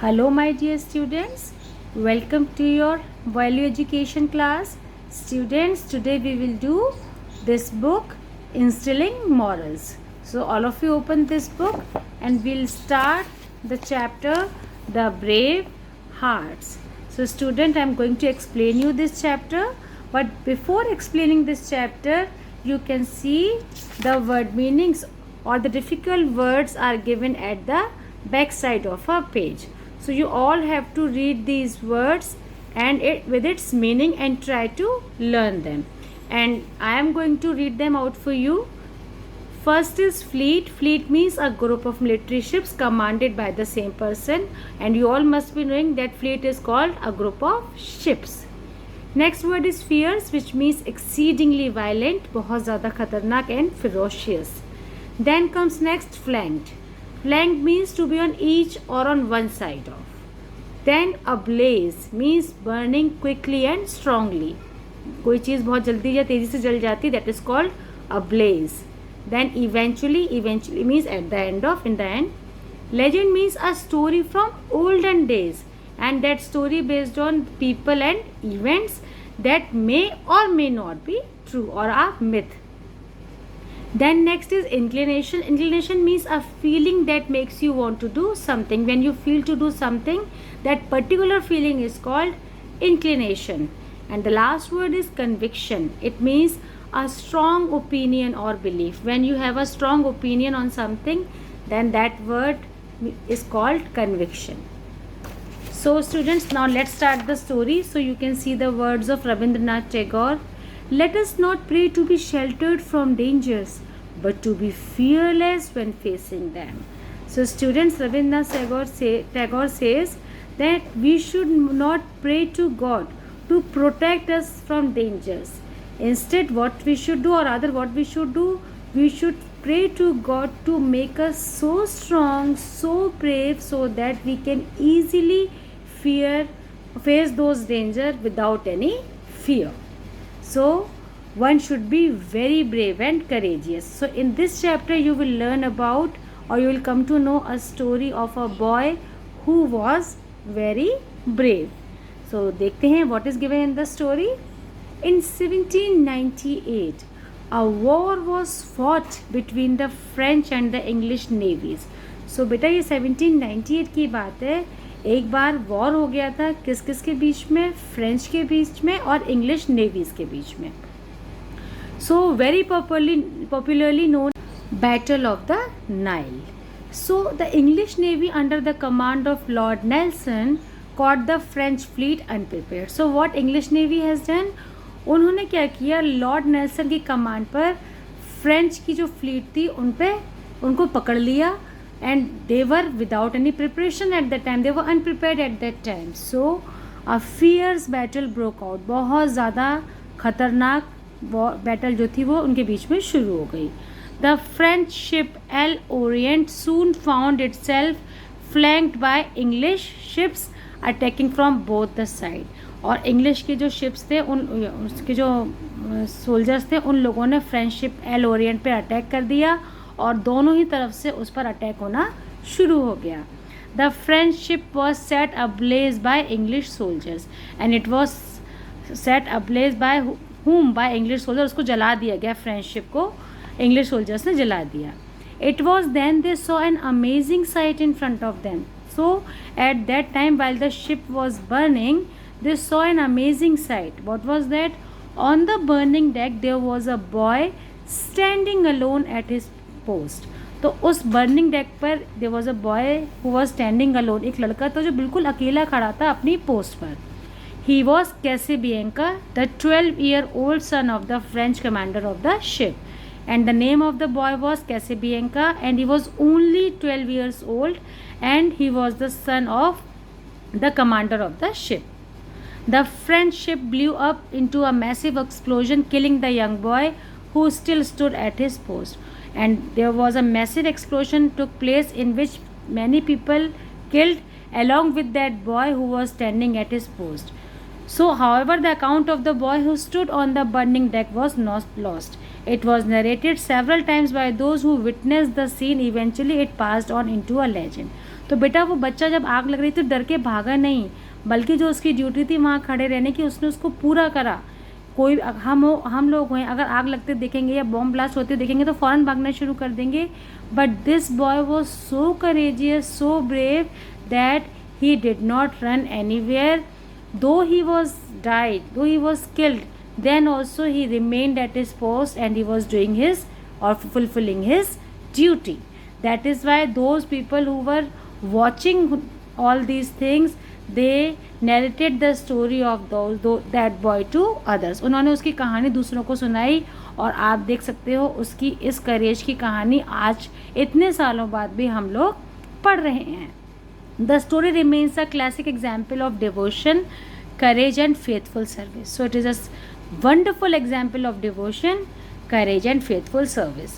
Hello my dear students, welcome to your value education class. Students, today we will do this book Instilling Morals. So all of you open this book and we'll start the chapter The Brave Hearts. So student, I'm going to explain you this chapter, but before explaining this chapter you can see the word meanings or the difficult words are given at the back side of a page. So you all have to read these words and with its meaning and try to learn them. And I am going to read them out for you. First is fleet. Fleet means a group of military ships commanded by the same person. And you all must be knowing that fleet is called a group of ships. Next word is fierce, which means exceedingly violent, बहुत ज़्यादा खतरनाक and ferocious. Then comes next flanked. Flanked means to be on each or on one side of. Then ablaze means burning quickly and strongly. कोई चीज़ बहुत जल्दी या तेज़ी से जल जाती, that is called ablaze. Then eventually means at the end of, in the end. Legend means a story from olden days, and that story based on people and events that may or may not be true or a myth. Then next is inclination. Inclination means a feeling that makes you want to do something. When you feel to do something, that particular feeling is called inclination. And the last word is conviction. It means a strong opinion or belief. When you have a strong opinion on something, then that word is called conviction. So students, now let's start the story. So you can see the words of Rabindranath Tagore. Let us not pray to be sheltered from dangers, but to be fearless when facing them. So students, Rabindranath Tagore says that we should not pray to God to protect us from dangers. Instead, what we should do, or rather what we should do, we should pray to God to make us so strong, so brave, so that we can easily face those dangers without any fear. So one should be very brave and courageous. So in this chapter you will learn about, or you will come to know a story of a boy who was very brave. So देखते हैं what is given in the story. In 1798 a war was fought between the French and the English navies. So बेटा ये 1798 की बात है. एक बार war हो गया था किस किस के बीच में, फ्रेंच के बीच में और इंग्लिश नेवीज के बीच में. So very popularly known battle of the Nile. So the English navy under the command of Lord Nelson caught the French fleet अनप्रिपेयर्ड. So what English navy has done, उन्होंने क्या किया, Lord Nelson की command पर French की जो fleet थी उनको पकड़ लिया. And they were without any preparation at that time. They were unprepared at that time. So a fierce battle broke out. बहुत ज़्यादा खतरनाक बैटल जो थी वो उनके बीच में शुरू हो गई. The French ship El Orient soon found itself flanked by English ships attacking from both the side. और इंग्लिश के जो शिप्स थे उसके जो सोल्जर्स थे उन लोगों ने फ्रेंच शिप एल ओरिएंट पे अटैक कर दिया और दोनों ही तरफ से उस पर अटैक होना शुरू हो गया. The French ship was set ablaze by English soldiers and it was set ablaze by whom, by English soldier. उसको जला दिया गया, फ्रेंच शिप को इंग्लिश सोल्जर्स ने जला दिया. It was then they saw an amazing sight in front of them. So at that time while the ship was burning they saw an amazing sight. What was that? On the burning deck there was a boy standing alone at his post. तो उस burning deck पर there was a boy who was standing alone. एक लड़का था जो बिल्कुल अकेला खड़ा था अपनी पोस्ट पर. He was Casabianca, the 12-year-old son of the French commander of the ship. And the name of the boy was Casabianca, and he was only 12 years old, and he was the son of the commander of the ship. The French ship blew up into a massive explosion, killing the young boy who still stood at his post. And there was a massive explosion took place in which many people killed along with that boy who was standing at his post. So however, the account of the boy who stood on the burning deck was not lost. It was narrated several times by those who witnessed the scene. Eventually it passed on into a legend. तो बेटा वो बच्चा जब आग लग रही थी डर के भागा नहीं, बल्कि जो उसकी ड्यूटी थी वहाँ खड़े रहने की उसने उसको पूरा करा। कोई हम लोग हैं, अगर आग लगते देखेंगे या बॉम्ब ब्लास्ट होते देखेंगे तो फ़ौरन भागना शुरू कर देंगे, but this boy was so courageous, so brave that he did not run anywhere. Though he was died, though he was killed, then also he remained at his post and he was doing his or fulfilling his duty. That is why those people who were watching all these things, they narrated the story of that boy to others. उन्होंने उसकी कहानी दूसरों को सुनाई, और आप देख सकते हो उसकी इस करेज की कहानी आज इतने सालों बाद भी हम लोग पढ़ रहे हैं. The story remains a classic example of devotion, courage and faithful service. So it is a wonderful example of devotion, courage and faithful service.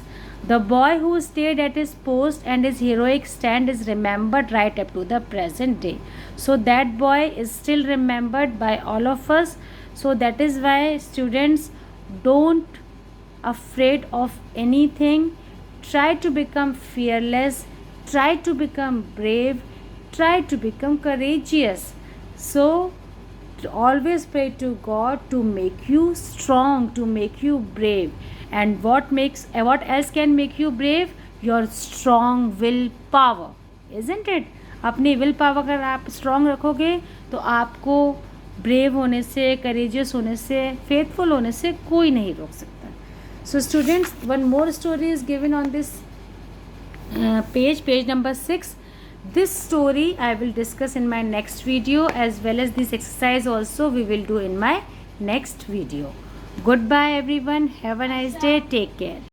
The boy who stayed at his post and his heroic stand is remembered right up to the present day. So that boy is still remembered by all of us. So that is why students, don't afraid of anything. Try to become fearless. Try to become brave. Try to become courageous. So always pray to God to make you strong, to make you brave. And what else can make you brave? Your strong will power, isn't it? अपनी will power अगर आप strong रखोगे तो आपको brave होने से, courageous होने से, फेथफुल होने से कोई नहीं रोक सकता. So students, one more story is given on this page number 6. This story I will discuss in my next video, as well as this exercise also we will do in my next video. Goodbye everyone. Have a nice day. Take care.